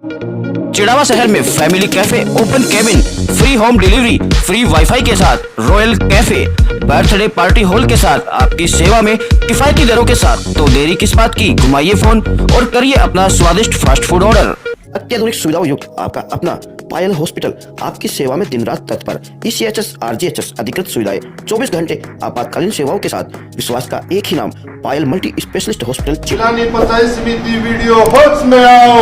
चिड़ावा शहर में family cafe, open cabin, free home delivery, free wifi के साथ royal cafe, birthday party hall के साथ आपकी सेवा में किफायती दरों के साथ। तो देरी किस बात की, घुमाइए फोन और करिए अपना स्वादिष्ट फास्ट फूड ऑर्डर। अत्याधुनिक सुविधाओं युक्त आपका अपना पायल हॉस्पिटल आपकी सेवा में दिन रात तत्पर। ECHS RGHS अधिकृत सुविधाएं, 24 घंटे आपातकालीन सेवाओं के साथ। विश्वास का एक ही नाम, पायल मल्टी स्पेशलिस्ट हॉस्पिटल। जिलानी पंचायत समिति वीडियो होश में आओ,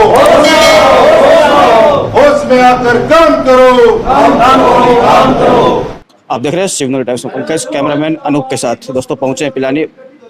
होश में आकर काम करो, काम करो। आप देख रहे हैं शिवनगर टाइम्स में पंकज कैमरामैन अनूप के साथ। दोस्तों पहुंचे हैं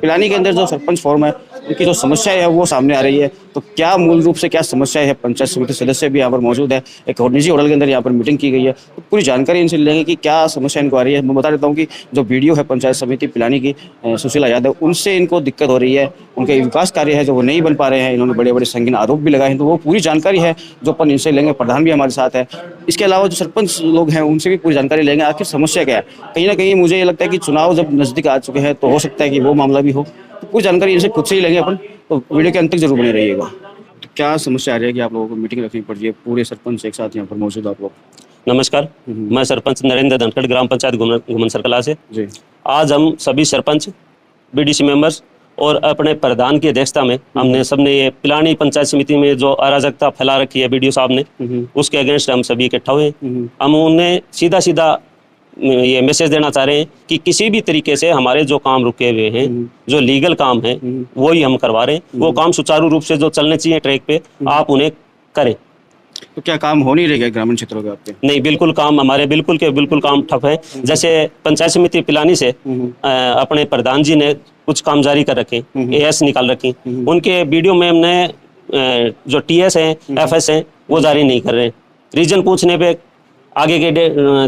पिलानी के अंदर जो सरपंच फॉर्म है उनकी जो समस्याएं है वो सामने आ रही है। तो क्या मूल रूप से क्या समस्याएं है, पंचायत समिति सदस्य भी यहाँ पर मौजूद है। एक निजी होटल के अंदर यहाँ पर मीटिंग की गई है, तो पूरी जानकारी इनसे लेंगे कि क्या समस्या इनको आ रही है। मैं बता देता हूँ कि जो वीडियो है पंचायत समिति पिलानी की, सुशीला यादव, उनसे इनको दिक्कत हो रही है। उनके विकास कार्य है जो वो नहीं बन पा रहे हैं। इन्होंने बड़े बड़े संगीन आरोप भी लगाए हैं, तो वो पूरी जानकारी है जो अपन इनसे लेंगे। प्रधान भी हमारे साथ है। इसके अलावा जो सरपंच लोग हैं उनसे भी पूरी जानकारी लेंगे, आखिर समस्या क्या है। कहीं ना कहीं मुझे ये लगता है कि चुनाव जब नजदीक आ चुके हैं तो हो सकता है कि वो मामला भी हो, तो पूरी जानकारी इनसे खुद से ही लेंगे अपन। तो वीडियो के अंत तक जरूर बने रहिएगा। तो क्या समस्या आ रही है कि आप लोगों को मीटिंग रखनी पड़ रही है, पूरे सरपंच एक साथ यहाँ पर मौजूद आप लोग। नमस्कार, मैं सरपंच नरेंद्र धनखड़, ग्राम पंचायत घुमन सर्कला से जी। आज हम सभी सरपंच, BDC मेंबर्स और अपने प्रधान की अध्यक्षता में हमने सबने ये पिलानी पंचायत समिति में जो अराजकता फैला रखी है BDO साहब ने, उसके अगेंस्ट हम सभी इकट्ठा हुए। हम उन्हें सीधा सीधा ये मैसेज देना चाह रहे हैं कि किसी भी तरीके से हमारे जो काम रुके हुए हैं, जो लीगल काम है वो ही हम करवा रहे हैं। वो काम सुचारू रूप से जो चलने चाहिए ट्रैक पे, आप उन्हें करें। तो क्या काम हो नहीं रहेगा ग्रामीण क्षेत्रों के आपके? नहीं, बिल्कुल काम हमारे बिल्कुल काम ठप है। जैसे पंचायत समिति पिलानी से अपने प्रधान जी ने कुछ काम जारी कर रखे, AS निकाल रखी। उनके BDO में हमने जो TS हैं, FS हैं, वो जारी नहीं कर रहे। रीजन पूछने पे आगे के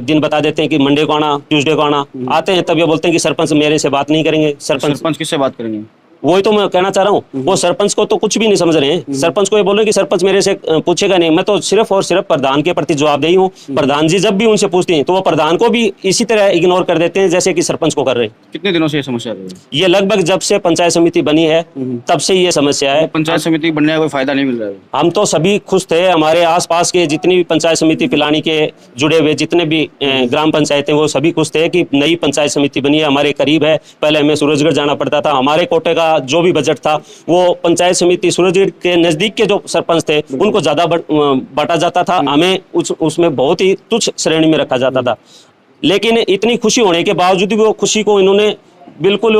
दिन बता देते हैं कि मंडे को आना, ट्यूसडे को आना। आते हैं तब ये बोलते हैं कि सरपंच मेरे से बात नहीं करेंगे। सरपंच किससे बात करेंगे? वही तो मैं कहना चाह रहा हूँ, वो सरपंच को तो कुछ भी नहीं समझ रहे हैं। सरपंच को ये बोल रहे हैं कि सरपंच मेरे से पूछेगा नहीं। मैं तो सिर्फ और सिर्फ प्रधान के प्रति जवाबदेही हूँ। प्रधान जी जब भी उनसे पूछते हैं तो वो प्रधान को भी इसी तरह इग्नोर कर देते हैं जैसे कि सरपंच को कर रहे हैं। कितने दिनों से ये समस्या रही है? ये लगभग जब से पंचायत समिति बनी है तब से ये समस्या है। पंचायत समिति बनने का कोई फायदा नहीं मिल रहा है? हम तो सभी खुश थे। हमारे आसपास के जितनी भी पंचायत समिति पिलानी के जुड़े हुए जितने भी ग्राम पंचायतें, वो सभी खुश थे कि नई पंचायत समिति बनी है, हमारे करीब है। पहले हमें सूरजगढ़ जाना पड़ता था। हमारे कोटे का जो भी बजट था वो पंचायत समिति सूरजगढ़ के नजदीक के जो सरपंच थे उनको ज्यादा बांटा जाता था। हमें उसमें बहुत ही तुच्छ श्रेणी में रखा जाता था। लेकिन इतनी खुशी होने के बावजूद भी वो खुशी को इन्होंने बिल्कुल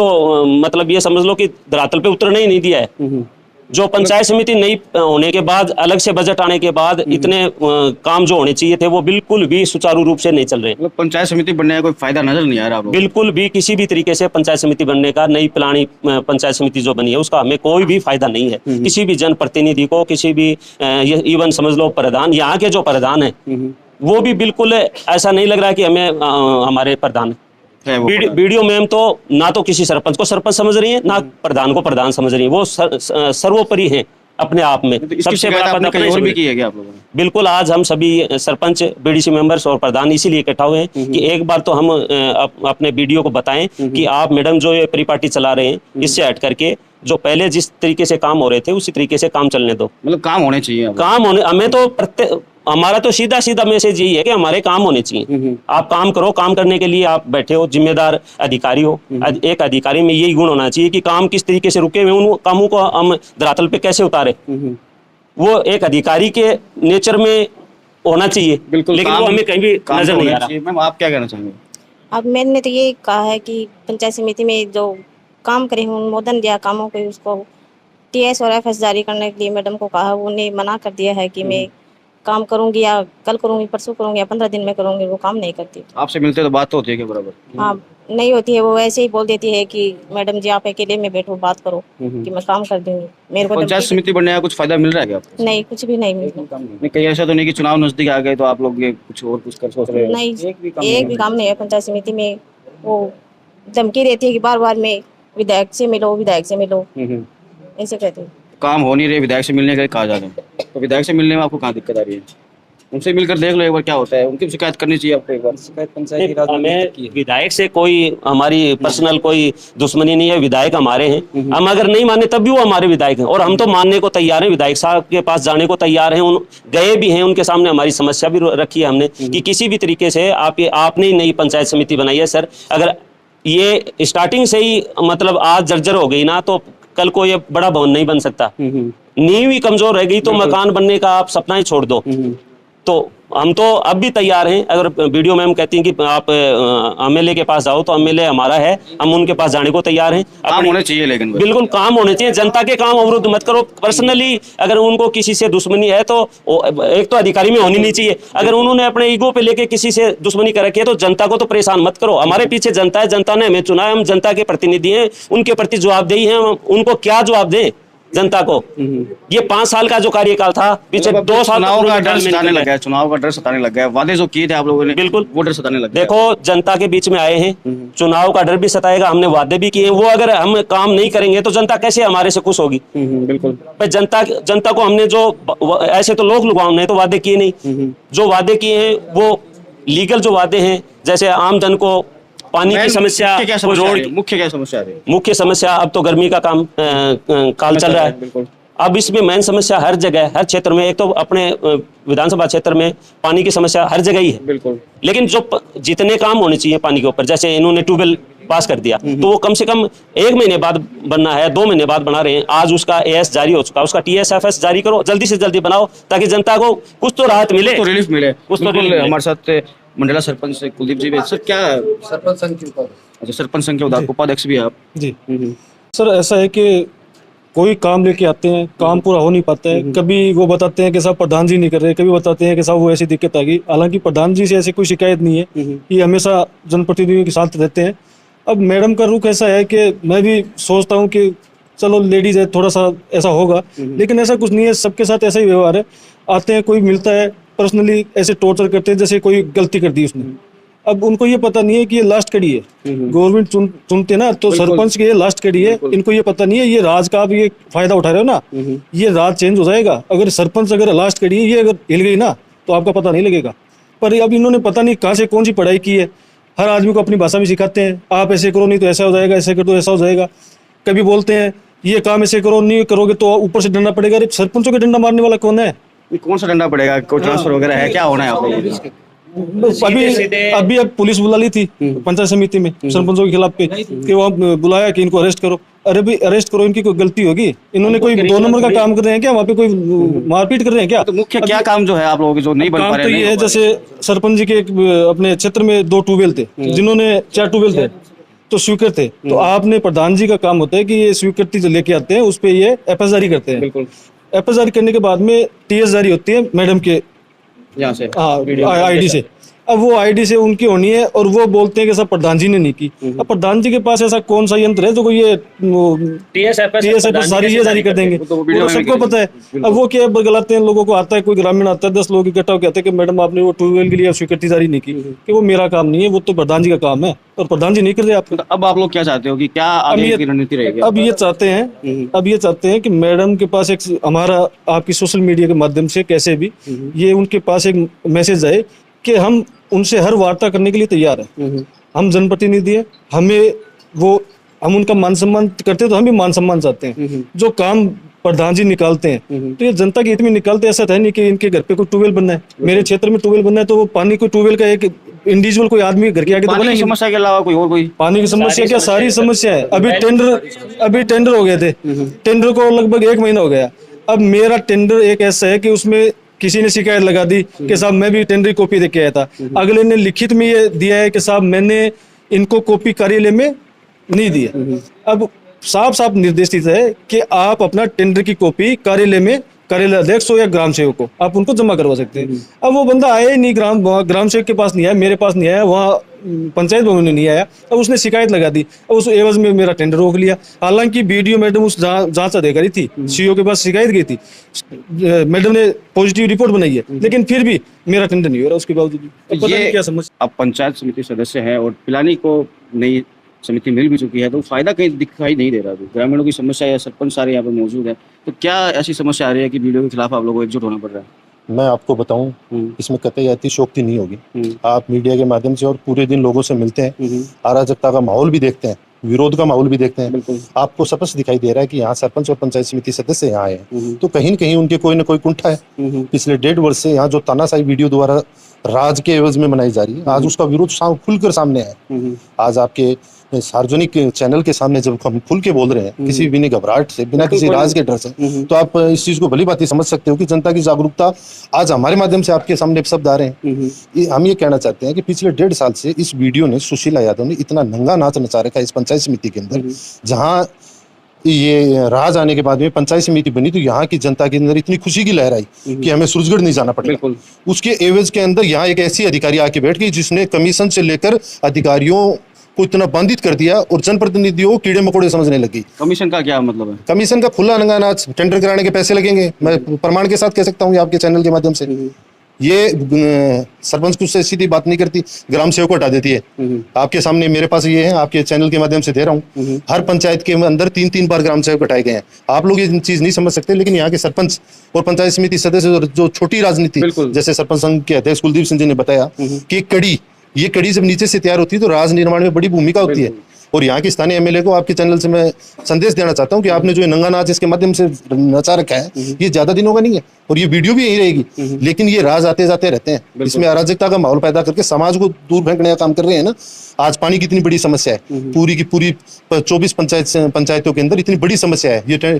मतलब ये समझ लो कि धरातल पे उतरने ही नहीं दिया है। जो पंचायत समिति नई होने के बाद, अलग से बजट आने के बाद इतने काम जो होने चाहिए थे वो बिल्कुल भी सुचारू रूप से नहीं चल रहे। पंचायत समिति बनने का कोई फायदा नजर नहीं आ रहा आपको? बिल्कुल भी किसी भी तरीके से पंचायत समिति बनने का, नई पिलानी पंचायत समिति जो बनी है उसका हमें कोई भी फायदा नहीं है। किसी भी जनप्रतिनिधि को, किसी भी इवन समझ लो प्रधान, यहाँ के जो प्रधान है वो भी बिल्कुल ऐसा नहीं लग रहा है कि हमें हमारे प्रधान BDO मैम तो ना तो किसी सरपंच को सरपंच समझ रही है, ना प्रधान को प्रधान समझ रही है। वो सर्वोपरि है अपने आप में। तो सबसे बड़ा पद अपने और भी की है क्या आप लोगों ने? बिल्कुल, आज हम सभी सरपंच, BDC मेंबर्स और प्रधान इसीलिए इकट्ठा हुए हैं कि एक बार तो हम अपने BDO को बताएं कि आप मैडम जो ये परिपाटी चला रहे हैं इससे हट करके जो पहले जिस तरीके से काम हो रहे थे उसी तरीके से काम चलने दो। मतलब काम होने चाहिए। काम होने, हमें तो हमारा तो सीधा सीधा मैसेज यही है कि हमारे काम होने चाहिए। आप काम करो, काम करने के लिए आप बैठे हो, जिम्मेदार अधिकारी हो। एक अधिकारी में यही गुण होना चाहिए कि काम किस तरीके से रुके हुए उन कामों को हम धरातल पे कैसे उतारे, वो एक अधिकारी के नेचर में होना चाहिए। बिल्कुल, लेकिन वो हमें कहीं भी नजर नहीं आ रहा। मैम आप क्या कहना चाहेंगे? अब मैंने तो ये कहा है कि पंचायत समिति में जो काम करे हैं अनुमोदन दिया कामों को, उसको TS और FS जारी करने के लिए मैडम को कहा, उन्हें मना कर दिया है कि मैं काम करूंगी या कल करूंगी, परसों करूंगी या 15 दिन में करूंगी। वो काम नहीं करती। आपसे मिलते तो बात तो होती है क्या बराबर? हाँ, नहीं होती है। वो ऐसे ही बोल देती है कि मैडम जी आप अकेले में बैठो, बात करो कि मैं काम कर दूंगी। मेरे को पंचायत समिति बनने का कुछ फायदा मिल रहा है क्या आपको? नहीं, कुछ भी नहीं मिलता। नहीं, कहीं ऐसा तो नहीं कि चुनाव नजदीक आ गए तो आप लोग ये कुछ और कुछ कर सोच रहे हो? नहीं, एक भी काम नहीं है पंचायत समिति में। वो धमकी देती है कि बार बार में विधायक से मिलो, विधायक से मिलो, ऐसे कहते हैं। काम हो नहीं रहे, विधायक से मिलने का कहा जा रहा है, तो विधायक से मिलने में आपको कहाँ दिक्कत आ रही है? उनसे मिलकर देख लो एक बार क्या होता है, उनकी शिकायत करनी चाहिए आपको एक बार। शिकायत पंचायती राज में हमें की है। विधायक से कोई हमारी पर्सनल कोई दुश्मनी नहीं है, विधायक हमारे हैं। हम अगर नहीं माने तब भी वो हमारे विधायक हैं और हम तो मानने को तैयार हैं, विधायक साहब के पास जाने को तैयार हैं, उन गए भी हैं, उनके सामने हमारी समस्या भी रखी है हमने कि किसी भी तरीके से आपने नई पंचायत समिति बनाई है सर, अगर ये स्टार्टिंग से ही मतलब आज जर्जर हो गई ना तो कल को ये बड़ा भवन नहीं बन सकता। नींव ही कमजोर रह गई तो मकान बनने का आप सपना ही छोड़ दो। तो हम तो अब भी तैयार हैं, अगर वीडियो मैम कहती हैं कि आप एमएलए के पास जाओ तो एमएलए हमारा है, हम उनके पास जाने को तैयार हैं। काम होने चाहिए लेकिन बस। बिल्कुल काम होने चाहिए, जनता के काम अवरुद्ध मत करो। पर्सनली अगर उनको किसी से दुश्मनी है तो एक तो अधिकारी में होनी नहीं चाहिए, अगर उन्होंने अपने ईगो पे लेके किसी से दुश्मनी कर रखी है तो जनता को तो परेशान मत करो। हमारे पीछे जनता है, जनता ने हमें चुना है, हम जनता के प्रतिनिधि हैं, उनके प्रति जवाबदेही है, हम उनको क्या जवाब दें जनता को। ये 5 साल का जो कार्यकाल था, पीछे 2 साल चुनाव का डर सताने लगा है, चुनाव का डर सताने लग गया है, वादे जो किए थे आप लोगों ने बिल्कुल वो डर सताने लग गया है। देखो जनता के बीच में आए हैं, चुनाव का डर भी सताएगा, हमने वादे भी किए हैं, वो अगर हम काम नहीं करेंगे तो जनता कैसे हमारे से खुश होगी। बिल्कुल भाई जनता को हमने जो ऐसे तो लोग हमने तो वादे किए नहीं, जो वादे किए हैं वो लीगल जो वादे हैं, जैसे आम जन को पानी की समस्या, रोड, मुख्य क्या समस्या आ रही है? मुख्य समस्या अब तो गर्मी का काल चल रहा है, बिल्कुल। अब इसमें मेन समस्या हर जगह हर क्षेत्र में, एक तो अपने विधानसभा क्षेत्र में पानी की समस्या हर जगह ही है, बिल्कुल। लेकिन जो जितने काम होने चाहिए पानी के ऊपर, जैसे इन्होंने ट्यूबवेल पास कर दिया तो वो कम से कम 1 महीने बाद बनना है, 2 महीने बाद बना रहे हैं, आज उसका एएस जारी हो चुका, उसका टीएसएफएस जारी करो, जल्दी से जल्दी बनाओ ताकि जनता को कुछ तो राहत मिले, तो रिलीफ मिले। कुछ तो बिल्कुल, relief मिले। हमारे साथ मंडला सरपंच कुलदीप जी भी सर, क्या सरपंच संघ के ऊपर अच्छा सरपंच संघ के उपाध्यक्ष भी हैं आप? जी सर, ऐसा है कि कोई काम लेके आते हैं, काम पूरा हो नहीं पाता है। कभी वो बताते हैं कि साहब प्रधान जी नहीं कर रहे, कभी बताते हैं कि साहब वो ऐसी दिक्कत आ गई। हालांकि प्रधान जी से ऐसी कोई शिकायत नहीं है, ये हमेशा जनप्रतिनिधियों के साथ रहते हैं। अब मैडम का रुख ऐसा है कि मैं भी सोचता हूँ कि चलो लेडीज है, थोड़ा सा ऐसा होगा, लेकिन ऐसा कुछ नहीं है, सबके साथ ऐसा ही व्यवहार है। आते हैं, कोई मिलता है, पर्सनली ऐसे टॉर्चर करते हैं जैसे कोई गलती कर दी उसने। अब उनको ये पता नहीं है कि ये लास्ट कड़ी है, गवर्नमेंट चुनते ना तो सरपंच की ये लास्ट कड़ी है, इनको ये पता नहीं है। ये राज का आप ये फायदा उठा रहे हो ना, ये राज चेंज हो जाएगा। अगर सरपंच अगर लास्ट कड़ी है, ये अगर हिल गई ना तो आपका पता नहीं लगेगा। पर अब इन्होंने पता नहीं कहाँ से कौन सी पढ़ाई की है, हर आदमी को अपनी भाषा में सिखाते हैं, आप ऐसे करो नहीं तो ऐसा हो जाएगा, ऐसे करो तो ऐसा हो जाएगा। कभी बोलते हैं ये काम ऐसे करो, नहीं करोगे तो ऊपर से डंडा पड़ेगा। अरे सरपंचों के डंडा मारने वाला कौन है? ये कौन सा डंडा पड़ेगा? कोई ट्रांसफर वगैरह है, क्या होना है आप लोगों को? अभी अब पुलिस बुला ली थी पंचायत समिति में सरपंचों के खिलाफ पे कि वो बुलाया कि इनको अरेस्ट करो। अरे भाई अरेस्ट करो, इनकी कोई गलती होगी, इन्होंने कोई 2 नंबर का काम कर रहे हैं क्या? वहाँ पे कोई मारपीट कर रहे हैं क्या? तो मुख्य क्या काम जो है आप लोगों के जो नहीं बन पा काम रहे तो हैं? ये है, जैसे सरपंच जी के अपने क्षेत्र में 2 ट्यूबवेल थे, जिन्होंने 4 ट्यूबवेल थे तो स्वीकृत थे। तो आपने प्रधान जी का काम होता है कि ये स्वीकृति जो लेके आते हैं उस पे ये एफएस जारी करते हैं। बिल्कुल। एफएस जारी करने के बाद में टीएस जारी होती है मैडम के यहाँ से आईडी से। अब वो आईडी से उनकी होनी है और वो बोलते हैं कि सब प्रधान जी ने नहीं की। अब प्रधान जी के पास ऐसा कौन सा यंत्र है जो ये टीएसएफएस सारी ये जारी कर देंगे? वो तो सबको पता है। अब वो क्या बरगलाते हैं, लोगों को आता है, कोई ग्रामीण आता है, 10 लोग इकट्ठा होकर कहते हैं कि मैडम आपने वो ट्यूबवेल के लिए स्वीकृति जारी नहीं की, कि वो मेरा काम नहीं है, वो तो प्रधान जी का काम है और प्रधान जी नहीं कर रहे आपको। अब आप लोग क्या चाहते हो कि क्या आगे की रणनीति रहेगी? अब ये चाहते हैं कि मैडम के पास एक हमारा आपकी सोशल मीडिया के माध्यम से कैसे भी ये उनके पास एक मैसेज आए कि हम उनसे हर वार्ता करने के लिए तैयार हैं। हम जनप्रतिनिधि हैं, हम उनका मान सम्मान करते हैं तो हम भी मान सम्मान चाहते हैं। जो काम प्रधान जी निकालते हैं तो ये जनता के हित में निकालते हैं। ऐसा है नहीं कि इनके घर पे कोई ट्यूबवेल बनना है, मेरे क्षेत्र में ट्यूबवेल बनना है तो वो पानी को ट्यूबवेल का एक इंडिविजुअल कोई आदमी घर के आगे तो पानी की बनेगी। समस्या के अलावा कोई पानी की समस्या क्या, सारी समस्या है। अभी टेंडर हो गए थे, टेंडर को लगभग 1 महीना हो गया। अब मेरा टेंडर एक ऐसा है कि उसमें किसी ने शिकायत लगा दी कि साहब मैं भी टेंडर की कॉपी देके आया था, अगले ने लिखित में ये दिया है कि साहब मैंने इनको कॉपी कार्यालय में नहीं दी है। अब साफ साफ निर्देशित है कि आप अपना टेंडर की कॉपी कार्यालय में, कार्यालय अध्यक्ष हो या ग्राम सेवक को, आप उनको जमा करवा सकते हैं। अब वो बंदा आया ही नहीं, ग्राम सेवक के पास नहीं आया, मेरे पास नहीं आया, वहाँ पंचायत भवन में नहीं आया। अब उसने शिकायत लगा दी, अब उस एवज में मेरा टेंडर रोक लिया। हालांकि बीडीओ मैडम उस जांच अधिकारी थी, सीओ के पास शिकायत गई थी, मैडम ने पॉजिटिव रिपोर्ट बनाई है, लेकिन फिर भी मेरा टेंडर नहीं हो रहा उसके बावजूद। ये क्या समझ, आप पंचायत समिति सदस्य हैं और पिलानी को नई समिति मिल भी चुकी है तो फायदा कहीं दिखाई नहीं दे रहा। ग्रामीणों की समस्या है, सरपंच सारे यहाँ पे मौजूद है, तो क्या ऐसी समस्या आ रही है कि बीडीओ के खिलाफ आप लोगों को एकजुट होना पड़ रहा है? मैं आपको बताऊं, इसमें कतई अतिशयोक्ति नहीं होगी। आप मीडिया के माध्यम से और पूरे दिन लोगों से मिलते हैं, अराजकता का माहौल भी देखते हैं, विरोध का माहौल भी देखते हैं। आपको स्पष्ट दिखाई दे रहा है कि यहाँ सरपंच और पंचायत समिति सदस्य यहाँ आए हैं, तो कहीं न कहीं उनके कोई न कोई कुंठा है। पिछले 1.5 वर्ष से यहाँ जो तानाशाही वीडियो द्वारा राज के एवज में बनाई जा रही है, आज उसका विरोध खुलकर सामने आया। आज आपके सार्वजनिक चैनल के सामने जब हम खुल के बोल रहे हैं, किसी बिना घबराहट से, बिना किसी राज के डर से, तो आप इस चीज को भली भांति समझ सकते हो कि जनता की जागरूकता आज हमारे माध्यम से आपके सामने शब्द आ रहे हैं। हम ये कहना चाहते हैं कि पिछले 1.5 साल से इस वीडियो ने, सुशीला यादव ने इतना नंगा नाच नचा रखा है इस पंचायत समिति के अंदर। जहाँ ये राज आने के बाद में पंचायत समिति बनी, तो यहाँ की जनता के अंदर इतनी खुशी की लहर आई कि हमें सूरजगढ़ नहीं जाना पड़ेगा। उसके एवज के अंदर यहाँ एक ऐसी अधिकारी आके बैठ गई जिसने कमीशन से लेकर अधिकारियों को इतना बांधित कर दिया और जनप्रतिनिधियों को कीड़े मकोड़े समझने लगी। कमीशन का क्या मतलब है? कमीशन का खुला नंगा नाच, टेंडर कराने के पैसे लगेंगे। मैं प्रमाण के साथ कह सकता हूँ आपके चैनल के माध्यम से। ये सरपंच कुछ से सीधी बात नहीं करती, ग्राम सेवक को हटा देती है। आपके सामने मेरे पास ये है, आपके चैनल के माध्यम से दे रहा हूँ। हर पंचायत के अंदर 3-3 बार ग्राम सेवक हटाए गए हैं। आप लोग ये चीज नहीं समझ सकते, लेकिन यहाँ के सरपंच और पंचायत समिति सदस्य जो छोटी राजनीति, जैसे सरपंच संघ के अध्यक्ष कुलदीप सिंह जी ने बताया कि ये कड़ी जब नीचे से तैयार होती है तो राज निर्माण में बड़ी भूमिका होती है। और यहाँ के स्थानीय एमएलए को आपके चैनल से मैं संदेश देना चाहता हूँ कि आपने जो ये नंगा नाच इसके माध्यम से नचा रखा है, ये ज्यादा दिनों का नहीं है और ये वीडियो भी यही रहेगी। लेकिन ये राज आते जाते रहते हैं, इसमें अराजकता का माहौल पैदा करके समाज को दूर फेंकने का काम कर रहे हैं ना। आज पानी की इतनी बड़ी समस्या है, पूरी की पूरी 24 पंचायतों के अंदर इतनी बड़ी समस्या है। ये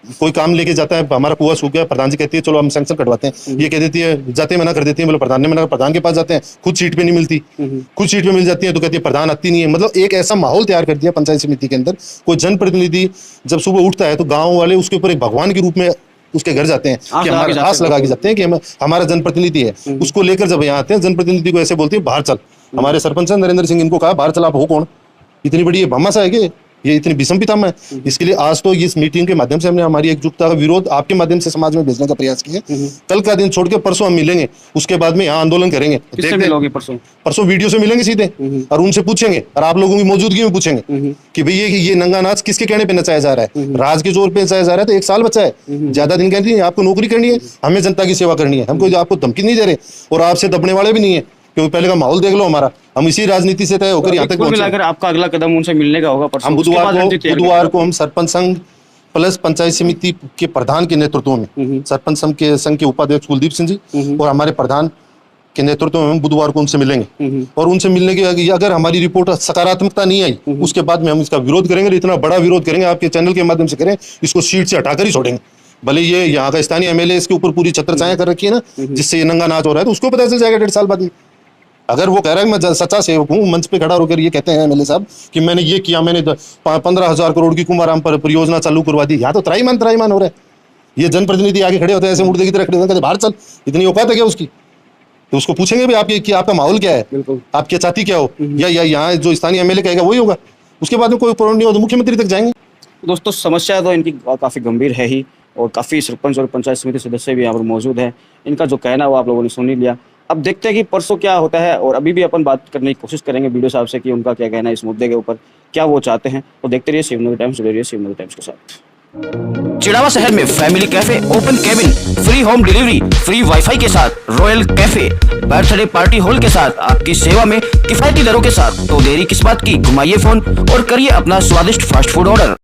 कोई काम लेके जाता है, हमारा कुआं सूख गया, प्रधान जी कहती है चलो हम सैंक्शन कटवाते हैं, ये कह देती है, जाते मना कर देती है, बोले प्रधान ने मना, प्रधान के पास जाते हैं, खुद सीट पे नहीं मिलती, खुद सीट पे मिल जाती है तो कहती है प्रधान आती नहीं है। मतलब एक ऐसा माहौल तैयार कर दिया पंचायत समिति के अंदर। कोई जनप्रतिनिधि जब सुबह उठता है तो गाँव वाले उसके ऊपर एक भगवान के रूप में उसके घर जाते हैं कि हमारे आस लगा के जाते हैं कि हमारा जनप्रतिनिधि है। उसको लेकर जब यहाँ आते हैं, जनप्रतिनिधि को ऐसे बोलते हैं बाहर चल। हमारे सरपंच नरेंद्र सिंह इनको कहा बाहर चल, आप हो कौन? इतनी बड़ी ये भामाशाह है कि ये इतनी विषम पितम है। इसके लिए आज तो इस मीटिंग के माध्यम से हमने हमारी एकजुटता का विरोध आपके माध्यम से समाज में भेजने का प्रयास किया। कल का दिन छोड़ के परसों हम मिलेंगे, उसके बाद में यहाँ आंदोलन करेंगे। परसों वीडियो से मिलेंगे सीधे और उनसे पूछेंगे, और आप लोगों की मौजूदगी में पूछेंगे कि भाई ये नंगा नाच किसके कहने पे नचाया जा रहा है? राज के जोर पे नचाया जा रहा है। तो 1 साल बचा है, ज्यादा दिन कहती है, आपको नौकरी करनी है, हमें जनता की सेवा करनी है। हमको आपको धमकी नहीं दे रहे और आपसे दबने वाले भी नहीं है, क्योंकि पहले का माहौल देख लो हमारा। हम इसी राजनीति से तय होकर यहाँ तक पहुंचे। मिलाकर आपका अगला कदम उनसे मिलने का होगा। हम बुधवार को हम सरपंच संघ प्लस पंचायत समिति के प्रधान के नेतृत्व में, सरपंच संघ के उपाध्यक्ष कुलदीप सिंह जी और हमारे प्रधान के नेतृत्व में हम बुधवार को उनसे मिलेंगे। और उनसे मिलने के अगर हमारी रिपोर्ट सकारात्मकता नहीं आई, उसके बाद में हम इसका विरोध करेंगे। इतना बड़ा विरोध करेंगे, आपके चैनल के माध्यम से करें, इसको सीट से हटाकर ही छोड़ेंगे। भले ये यहाँ का स्थानीय एमएलए इसके ऊपर पूरी छत्रछाया कर रखी है ना, जिससे ये नंगा नाच हो रहा है, तो उसको पता चल जाएगा 1.5 साल बाद में। अगर वो कह रहा है मैं सच्चा सेवक हूँ, मंच पे खड़ा होकर ये कहते हैं एमएलए साहब कि मैंने ये किया, मैंने 15,000 करोड़ की कुमाराम पर परियोजना चालू करवा दी, यहाँ तो त्राईमान हो रहा है। ये जनप्रतिनिधि आगे खड़े होते हैं ऐसे मुर्दे की तरह खड़े होते हैं, बाहर चल, इतनी औकात है क्या उसकी? तो उसको पूछेंगे भी आपका माहौल क्या है, आप क्या चाहती क्या हो, या यहाँ जो स्थानीय एमएलए कहेगा वही होगा। उसके बाद में कोई प्रॉब्लम नहीं हो तो मुख्यमंत्री तक जाएंगे। दोस्तों समस्या तो इनकी काफ़ी गंभीर है ही, और काफ़ी सरपंच और पंचायत समिति सदस्य भी यहाँ पर मौजूद हैं। इनका जो कहना है वो आप लोगों ने सुन ही लिया। अब देखते हैं कि परसों क्या होता है, और अभी भी अपन बात करने की कोशिश करेंगे वीडियो साहब से कि उनका क्या कहना है इस मुद्दे के ऊपर, क्या वो चाहते हैं। तो देखते रहिए शिवनगर टाइम्स, जुड़े रहिए शिवनगर टाइम्स के साथ। चिड़ावा शहर में family cafe, open cabin, free home delivery, free wifi के साथ, royal cafe, birthday party hall के साथ आपकी सेवा में किफायती दरों के साथ। तो देरी किस बात की, घुमाइए फोन और करिए अपना स्वादिष्ट फास्ट फूड ऑर्डर।